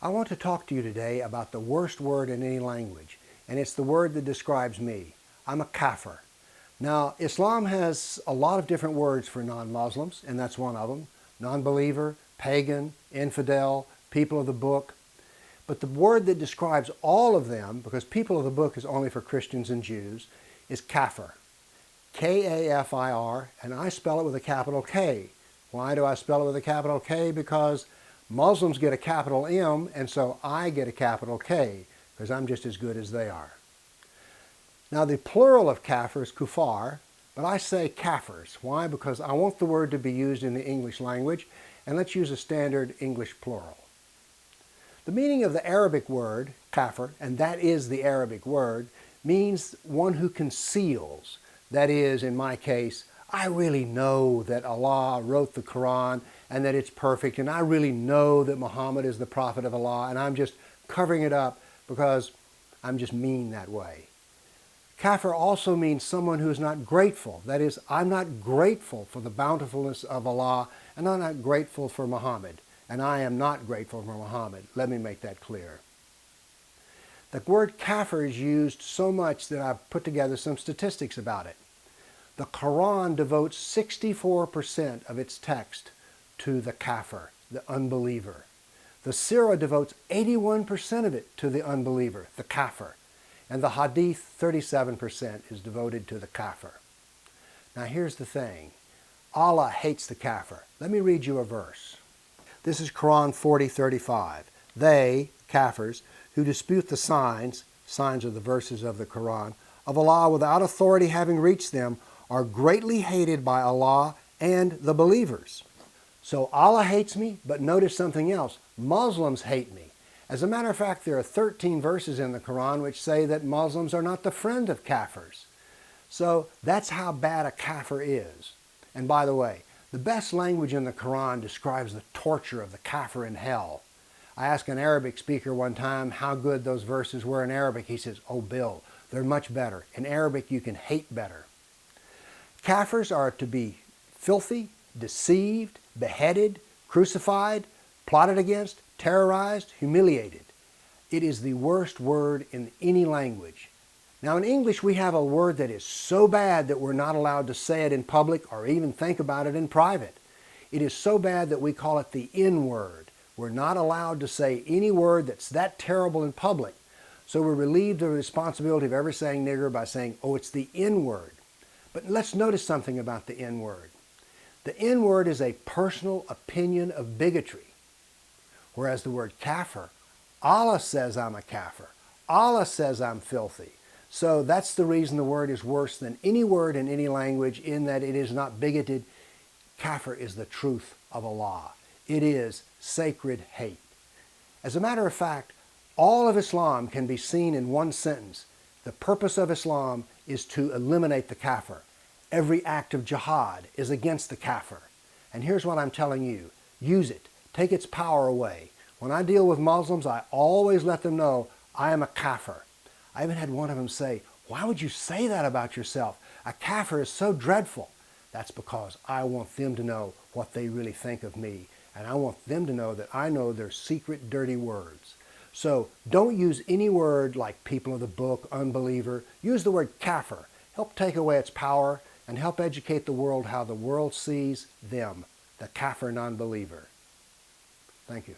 I want to talk to you today about the worst word in any language, and it's the word that describes me. I'm a Kafir. Now, Islam has a lot of different words for non-Muslims, and that's one of them. Non-believer, pagan, infidel, people of the book. But the word that describes all of them, because people of the book is only for Christians and Jews, is Kafir. K-A-F-I-R, and I spell it with a capital K. Why do I spell it with a capital K? Because Muslims get a capital M, and so I get a capital K, because I'm just as good as they are. Now, the plural of kafir is kuffar, but I say kafirs. Why? Because I want the word to be used in the English language, and let's use a standard English plural. The meaning of the Arabic word, kafir, and that is the Arabic word, means one who conceals. That is, in my case, I really know that Allah wrote the Quran and that it's perfect, and I really know that Muhammad is the prophet of Allah, and I'm just covering it up because I'm just mean that way. Kafir also means someone who is not grateful. That is, I'm not grateful for the bountifulness of Allah, and I'm not grateful for Muhammad, and I am not grateful for Muhammad. Let me make that clear. The word kafir is used so much that I've put together some statistics about it. The Quran devotes 64% of its text to the kafir, the unbeliever. The Surah devotes 81% of it to the unbeliever, the kafir. And the Hadith, 37% is devoted to the kafir. Now here's the thing. Allah hates the kafir. Let me read you a verse. This is Quran 40:35. They, kafirs, who dispute the signs are the verses of the Quran, of Allah without authority having reached them, are greatly hated by Allah and the believers. So Allah hates me, but notice something else. Muslims hate me. As a matter of fact, there are 13 verses in the Quran which say that Muslims are not the friend of kafirs. So that's how bad a kafir is. And by the way, the best language in the Quran describes the torture of the kafir in hell. I asked an Arabic speaker one time how good those verses were in Arabic. He says, "Oh, Bill, they're much better. In Arabic, you can hate better." Kafirs are to be filthy, deceived, beheaded, crucified, plotted against, terrorized, humiliated. It is the worst word in any language. Now in English we have a word that is so bad that we're not allowed to say it in public or even think about it in private. It is so bad that we call it the N-word. We're not allowed to say any word that's that terrible in public. So we're relieved of the responsibility of ever saying nigger by saying, oh, it's the N-word. But let's notice something about the N-word. The N-word is a personal opinion of bigotry. Whereas the word kafir, Allah says I'm a kafir. Allah says I'm filthy. So that's the reason the word is worse than any word in any language, in that it is not bigoted. Kafir is the truth of Allah. It is sacred hate. As a matter of fact, all of Islam can be seen in one sentence. The purpose of Islam is to eliminate the kafir. Every act of jihad is against the kafir. And here's what I'm telling you. Use it. Take its power away. When I deal with Muslims, I always let them know I am a kafir. I even had one of them say, why would you say that about yourself? A kafir is so dreadful. That's because I want them to know what they really think of me. And I want them to know that I know their secret dirty words. So don't use any word like people of the book, unbeliever. Use the word kafir. Help take away its power and help educate the world how the world sees them, the kafir non-believer. Thank you.